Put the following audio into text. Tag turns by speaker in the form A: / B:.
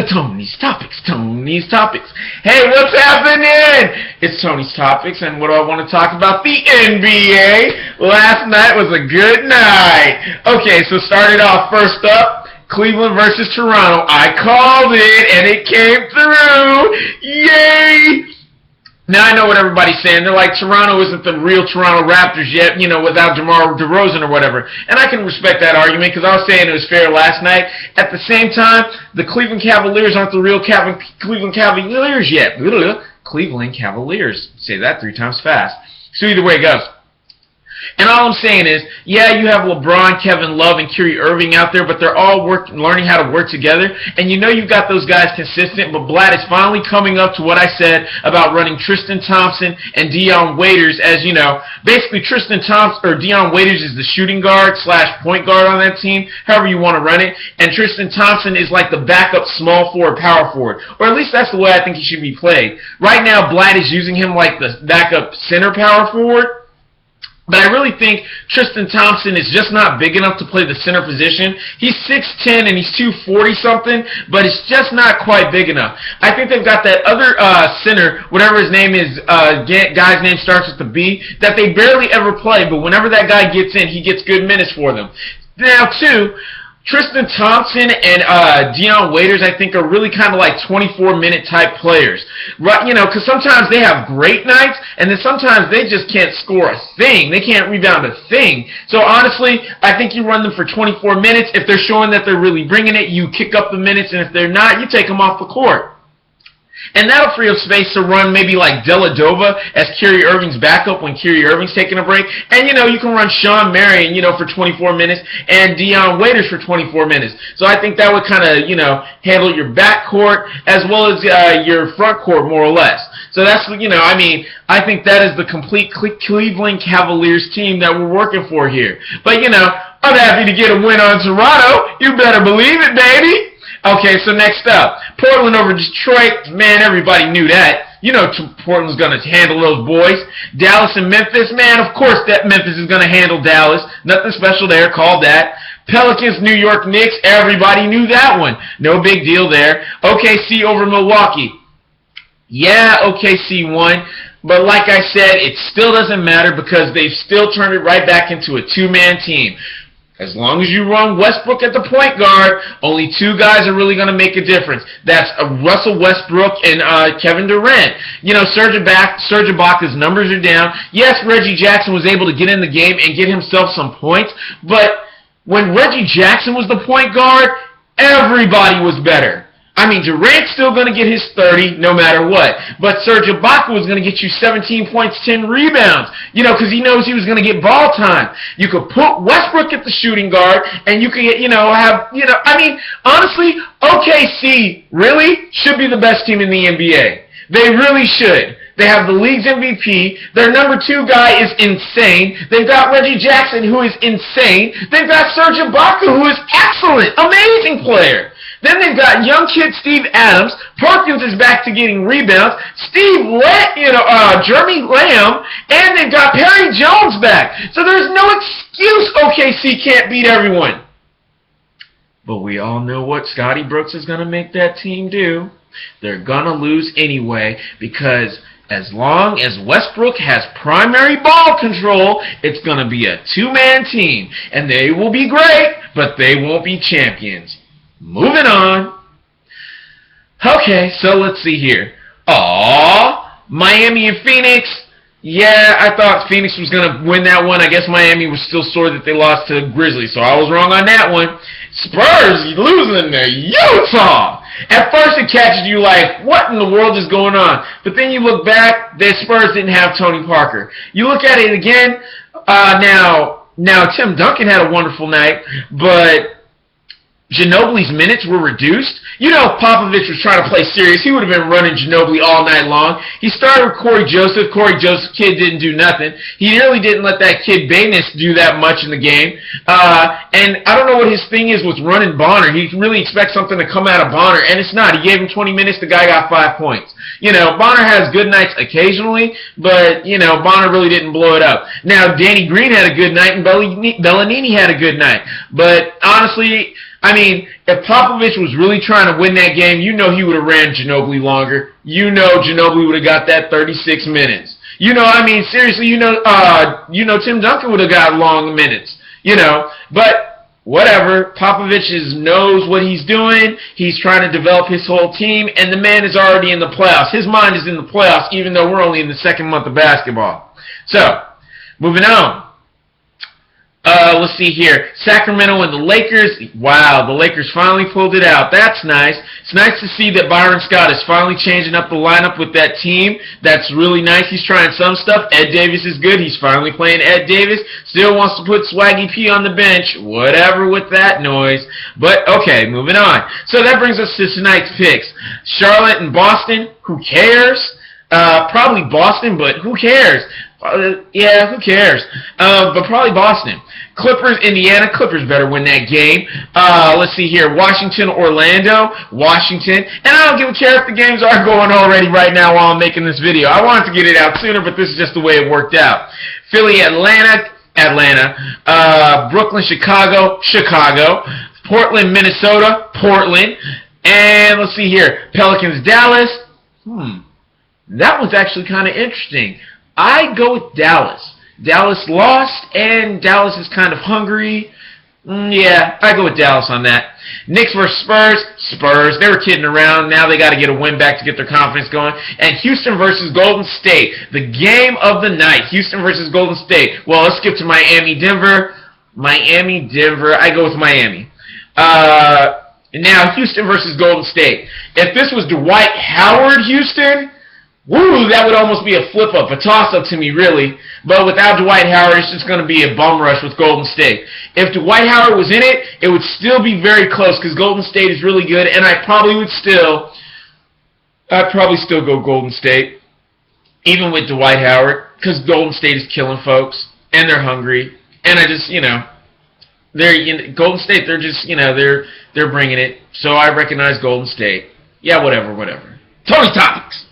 A: Tony's Topics, Tony's Topics. Hey, what's happening? It's Tony's Topics, and what do I want to talk about? The NBA. Last night was a good night. Okay, so started off first up, Cleveland versus Toronto. I called it, and it came through. Yay! Now, I know what everybody's saying. They're like, Toronto isn't the real Toronto Raptors yet, without DeMar DeRozan or whatever. And I can respect that argument because I was saying it was fair last night. At the same time, the Cleveland Cavaliers aren't the real Cleveland Cavaliers yet. Cleveland Cavaliers. Say that 3 times fast. So either way it goes. And all I'm saying is, yeah, you have LeBron, Kevin Love, and Kyrie Irving out there, but they're all learning how to work together. And you've got those guys consistent, but Blatt is finally coming up to what I said about running Tristan Thompson and Dion Waiters as, basically Tristan Thompson or Dion Waiters is the shooting guard / point guard on that team, however you want to run it. And Tristan Thompson is like the backup small forward, power forward. Or at least that's the way I think he should be played. Right now, Blatt is using him like the backup center power forward. But I really think Tristan Thompson is just not big enough to play the center position. He's 6'10" and he's 240-something, but it's just not quite big enough. I think they've got that other center, whatever his name is, guy's name starts with the B, that they barely ever play, but whenever that guy gets in, he gets good minutes for them. Now, too, Tristan Thompson and Dion Waiters, I think, are really kind of like 24-minute type players. Right, because sometimes they have great nights, and then sometimes they just can't score a thing. They can't rebound a thing. So, honestly, I think you run them for 24 minutes. If they're showing that they're really bringing it, you kick up the minutes, and if they're not, you take them off the court. And that'll free up space to run maybe like Deladova as Kyrie Irving's backup when Kyrie Irving's taking a break. And, you can run Sean Marion, for 24 minutes and Dion Waiters for 24 minutes. So I think that would kind of, handle your backcourt as well as your front court more or less. So that's, I think that is the complete Cleveland Cavaliers team that we're working for here. But, I'm happy to get a win on Toronto. You better believe it, baby. Okay, so next up, Portland over Detroit. Man, everybody knew that. Portland's going to handle those boys. Dallas and Memphis. Man, of course that Memphis is going to handle Dallas. Nothing special there. Called that. Pelicans, New York Knicks. Everybody knew that one. No big deal there. OKC over Milwaukee. Yeah, OKC won. But like I said, it still doesn't matter because they've still turned it right back into a two-man team. As long as you run Westbrook at the point guard, only 2 guys are really going to make a difference. That's Russell Westbrook and Kevin Durant. Serge Ibaka's numbers are down. Yes, Reggie Jackson was able to get in the game and get himself some points, but when Reggie Jackson was the point guard, everybody was better. Durant's still going to get his 30 no matter what. But Serge Ibaka was going to get you 17 points, 10 rebounds. Because he knows he was going to get ball time. You could put Westbrook at the shooting guard, and you could get, honestly, OKC really should be the best team in the NBA. They really should. They have the league's MVP. Their number 2 guy is insane. They've got Reggie Jackson, who is insane. They've got Serge Ibaka, who is excellent, amazing player. Then they've got young kid Steve Adams. Perkins is back to getting rebounds. Jeremy Lamb, and they've got Perry Jones back. So there's no excuse OKC can't beat everyone. But we all know what Scotty Brooks is going to make that team do. They're going to lose anyway because as long as Westbrook has primary ball control, it's going to be a 2-man team. And they will be great, but they won't be champions. Moving on. Okay, so let's see here. Miami and Phoenix. Yeah, I thought Phoenix was going to win that one. I guess Miami was still sore that they lost to Grizzlies, so I was wrong on that one. Spurs losing to Utah. At first it catches you like, what in the world is going on? But then you look back, the Spurs didn't have Tony Parker. You look at it again, now Tim Duncan had a wonderful night, but Ginobili's minutes were reduced. Popovich was trying to play serious. He would have been running Ginobili all night long. He started with Corey Joseph. Corey Joseph's kid didn't do nothing. He really didn't let that kid Baines do that much in the game. And I don't know what his thing is with running Bonner. He really expects something to come out of Bonner, and it's not. He gave him 20 minutes. The guy got 5 points. Bonner has good nights occasionally, but, Bonner really didn't blow it up. Now, Danny Green had a good night, and Bellanini had a good night. But, honestly, I mean, if Popovich was really trying to win that game, you know he would have ran Ginobili longer. You know Ginobili would have got that 36 minutes. You know, I mean, seriously, you know Tim Duncan would have got long minutes. You know, but whatever. Popovich knows what he's doing. He's trying to develop his whole team, and the man is already in the playoffs. His mind is in the playoffs, even though we're only in the second month of basketball. So, moving on. Let's see here. Sacramento and the Lakers. Wow, the Lakers finally pulled it out. That's nice. It's nice to see that Byron Scott is finally changing up the lineup with that team. That's really nice. He's trying some stuff. Ed Davis is good. He's finally playing Ed Davis. Still wants to put Swaggy P on the bench. Whatever with that noise. But, okay, moving on. So that brings us to tonight's picks. Charlotte and Boston. Who cares? Probably Boston, but who cares? Yeah, who cares? But probably Boston. Clippers, Indiana. Clippers better win that game. Let's see here. Washington, Orlando. Washington. And I don't give a care if the games are going already right now while I'm making this video. I wanted to get it out sooner, but this is just the way it worked out. Philly, Atlanta. Brooklyn, Chicago. Portland, Minnesota. Portland. And let's see here. Pelicans, Dallas. That was actually kind of interesting. I go with Dallas. Dallas lost, and Dallas is kind of hungry. Yeah, I go with Dallas on that. Knicks versus Spurs. Spurs, they were kidding around. Now they got to get a win back to get their confidence going. And Houston versus Golden State. The game of the night. Houston versus Golden State. Well, let's skip to Miami, Denver. I go with Miami. Now, Houston versus Golden State. If this was Dwight Howard, Houston... woo, that would almost be a flip-up, a toss-up to me, really. But without Dwight Howard, it's just going to be a bum rush with Golden State. If Dwight Howard was in it, it would still be very close because Golden State is really good, and I'd probably still go Golden State, even with Dwight Howard, because Golden State is killing folks, and they're hungry, and I just, Golden State, they're just, they're bringing it, so I recognize Golden State. Yeah, whatever. Tony Topics!